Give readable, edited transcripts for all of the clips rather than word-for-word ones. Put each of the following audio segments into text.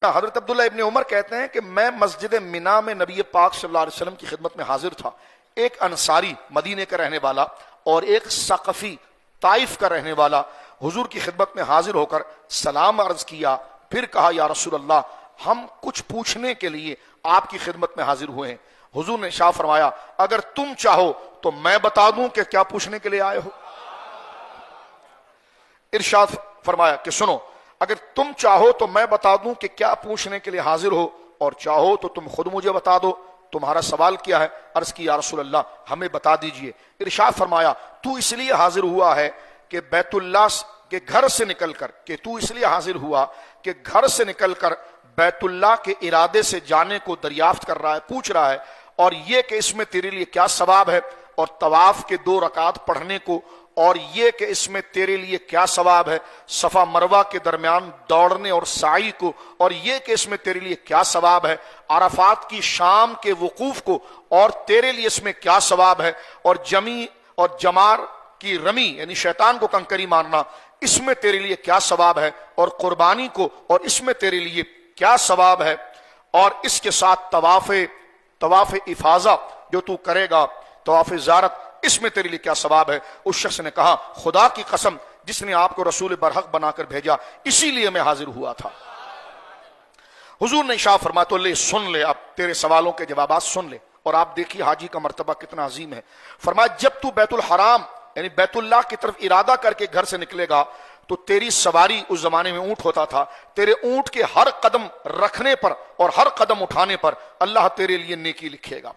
حضرت عبداللہ ابن عمر کہتے ہیں کہ میں مسجد منا میں نبی پاک صلی اللہ علیہ وسلم کی خدمت میں حاضر تھا. ایک انصاری مدینے کا رہنے والا اور ایک ثقفی طائف کا رہنے والا حضور کی خدمت میں حاضر ہو کر سلام عرض کیا. پھر کہا یا رسول اللہ ہم کچھ پوچھنے کے لیے آپ کی خدمت میں حاضر ہوئے ہیں. حضور نے ارشاد فرمایا اگر تم چاہو تو میں بتا دوں کہ کیا پوچھنے کے لیے آئے ہو. ارشاد فرمایا کہ سنو اگر تم چاہو تو میں بتا دوں کہ کیا پوچھنے کے لیے حاضر ہو، اور چاہو تو تم خود مجھے بتا دو تمہارا سوال کیا ہے. عرض کی یا رسول اللہ ہمیں بتا دیجئے. ارشاد فرمایا تو اس لیے حاضر ہوا ہے کہ بیت اللہ کے گھر سے نکل کر گھر سے نکل کر بیت اللہ کے ارادے سے جانے کو دریافت کر رہا ہے، پوچھ رہا ہے، اور یہ کہ اس میں تیرے لیے کیا ثواب ہے، اور طواف کے 2 رکعت پڑھنے کو، اور یہ کہ اس میں تیرے لیے کیا ثواب ہے صفا مروہ کے درمیان دوڑنے اور سعی کو، اور یہ کہ اس میں تیرے لیے کیا ثواب ہے عرفات کی شام کے وقوف کو، اور تیرے لیے اس میں کیا ثواب ہے، اور جمار کی رمی یعنی شیطان کو کنکری مارنا اس میں تیرے لیے کیا ثواب ہے، اور قربانی کو اور اس میں تیرے لیے کیا ثواب ہے، اور اس کے ساتھ طواف افاضہ جو تو کرے گا، طواف زیارت، اس میں تیرے لیے کیا ثواب ہے. اس شخص نے کہا خدا کی قسم جس نے آپ کو رسول برحق بنا کر بھیجا اسی لیے میں حاضر ہوا تھا. حضور نے ارشاد فرمایا تو لے سن لے، اب تیرے سوالوں کے جوابات سن لے. اور آپ دیکھیے حاجی کا مرتبہ کتنا عظیم ہے. فرمایا جب تو بیت الحرام یعنی بیت اللہ کی طرف ارادہ کر کے گھر سے نکلے گا تو تیری سواری، اس زمانے میں اونٹ ہوتا تھا، تیرے اونٹ کے ہر قدم رکھنے پر اور ہر قدم اٹھانے پر اللہ تیرے لیے نیکی لکھے گا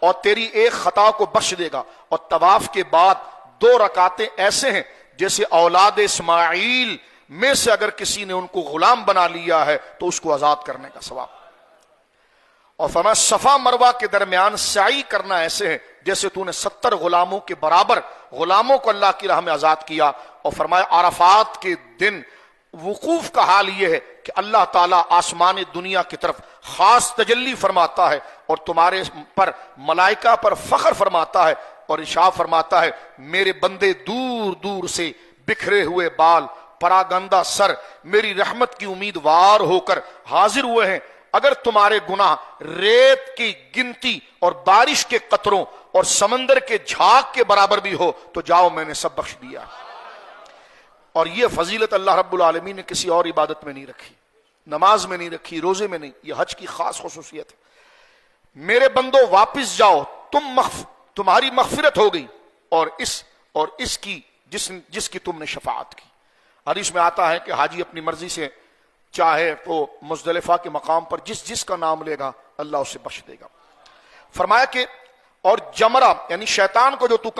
اور تیری ایک خطا کو بخش دے گا. اور طواف کے بعد 2 رکعتیں ایسے ہیں جیسے اولاد اسماعیل میں سے اگر کسی نے ان کو غلام بنا لیا ہے تو اس کو آزاد کرنے کا ثواب. اور فرمایا صفا مروہ کے درمیان سعی کرنا ایسے ہے جیسے تو نے 70 غلاموں کے برابر غلاموں کو اللہ کی راہ میں آزاد کیا. اور فرمایا عرفات کے دن وقوف کا حال یہ ہے کہ اللہ تعالیٰ آسمان دنیا کی طرف خاص تجلی فرماتا ہے اور تمہارے پر ملائکہ پر فخر فرماتا ہے اور ارشاد فرماتا ہے میرے بندے دور دور سے بکھرے ہوئے بال، پراگندہ سر، میری رحمت کی امیدوار ہو کر حاضر ہوئے ہیں. اگر تمہارے گناہ ریت کی گنتی اور بارش کے قطروں اور سمندر کے جھاگ کے برابر بھی ہو تو جاؤ میں نے سب بخش دیا. اور یہ فضیلت اللہ رب العالمین نے کسی اور عبادت میں نہیں رکھی، نماز میں نہیں رکھی، روزے میں نہیں. یہ حج کی خاص خصوصیت ہے. میرے بندو واپس جاؤ، تمہاری مغفرت ہو گئی اور اس کی جس کی تم نے شفاعت کی. حدیث میں آتا ہے کہ حاجی اپنی مرضی سے چاہے تو مزدلفہ کے مقام پر جس کا نام لے گا اللہ اسے بخش دے گا. فرمایا کہ اور جمرہ یعنی شیطان کو جو تو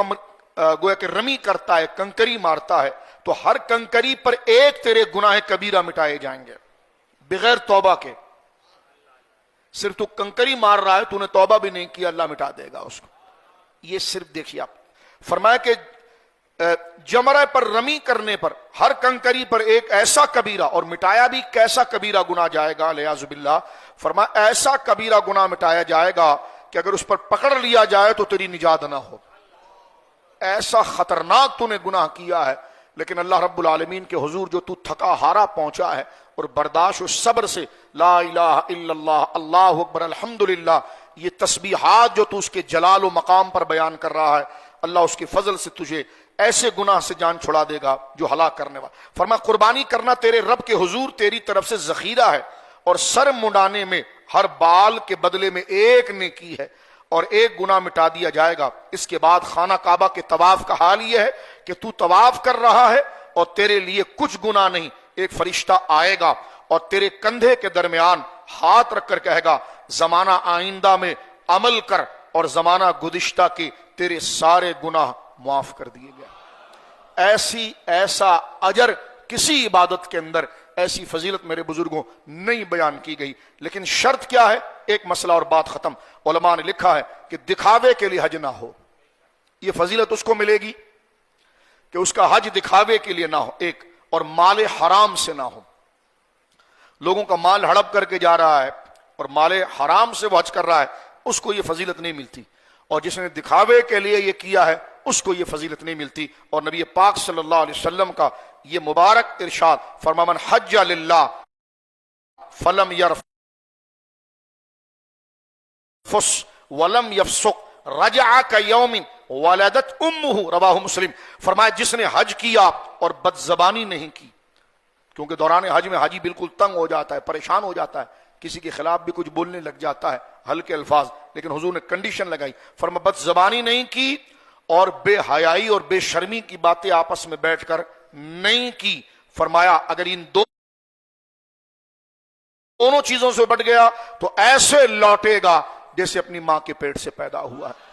گویا کہ رمی کرتا ہے، کنکری مارتا ہے، تو ہر کنکری پر ایک تیرے گناہ کبیرہ مٹائے جائیں گے بغیر توبہ کے. صرف تو کنکری مار رہا ہے، تو نے توبہ بھی نہیں کیا، اللہ مٹا دے گا اس کو. یہ صرف دیکھیے آپ. فرمایا کہ جمرہ پر رمی کرنے پر ہر کنکری پر ایک ایسا کبیرہ، اور مٹایا بھی کیسا کبیرہ گناہ جائے گا لیاذ باللہ. فرمایا ایسا کبیرہ گناہ مٹایا جائے گا کہ اگر اس پر پکڑ لیا جائے تو تیری نجات نہ ہو. ایسا خطرناک تو نے گناہ کیا ہے، لیکن اللہ رب العالمین کے حضور جو تو تھکا ہارا پہنچا ہے اور برداشت و صبر سے لا الہ الا اللہ، اللہ اکبر، الحمدللہ، یہ تسبیحات جو تو اس کے جلال و مقام پر بیان کر رہا ہے، اللہ اس کے فضل سے تجھے ایسے گناہ سے جان چھڑا دے گا جو ہلاک کرنے والا. فرمایا قربانی کرنا تیرے رب کے حضور تیری طرف سے ذخیرہ ہے، اور سر منڈانے میں ہر بال کے بدلے میں ایک نیکی ہے اور ایک گناہ مٹا دیا جائے گا. اس کے بعد خانہ کعبہ کے طواف کا حال یہ ہے کہ تو طواف کر رہا ہے اور تیرے لیے کچھ گناہ نہیں. ایک فرشتہ آئے گا اور تیرے کندھے کے درمیان ہاتھ رکھ کر کہے گا زمانہ آئندہ میں عمل کر اور زمانہ گزشتہ کے تیرے سارے گناہ معاف کر دیے گئے. ایسا اجر کسی عبادت کے اندر، ایسی فضیلت میرے بزرگوں نہیں بیان کی گئی. لیکن شرط کیا ہے؟ ایک مسئلہ اور بات ختم. علماء نے لکھا ہے کہ دکھاوے کے لیے حج نہ ہو. یہ فضیلت اس کو ملے گی کہ اس کا حج دکھاوے کے لیے نہ ہو، ایک، اور مال حرام سے نہ ہو. لوگوں کا مال ہڑپ کر کے جا رہا ہے اور مال حرام سے وہ حج کر رہا ہے، اس کو یہ فضیلت نہیں ملتی. اور جس نے دکھاوے کے لیے یہ کیا ہے اس کو یہ فضیلت نہیں ملتی. اور نبی پاک صلی اللہ علیہ وسلم کا یہ مبارک ارشاد، فرمایا من حج للہ فلم یرفس ولم یفسق رجع کیوم ولدت امہ، رواہ مسلم۔ فرمایا جس نے حج کیا اور بد زبانی نہیں کی، کیونکہ دوران حج میں حاجی بالکل تنگ ہو جاتا ہے، پریشان ہو جاتا ہے، کسی کے خلاف بھی کچھ بولنے لگ جاتا ہے، ہلکے الفاظ، لیکن حضور نے کنڈیشن لگائی، فرمایا بد زبانی نہیں کی اور بے حیائی اور بے شرمی کی باتیں آپس میں بیٹھ کر نہیں کی۔ فرمایا اگر ان دونوں چیزوں سے بٹ گیا تو ایسے لوٹے گا جیسے اپنی ماں کے پیٹ سے پیدا ہوا ہے۔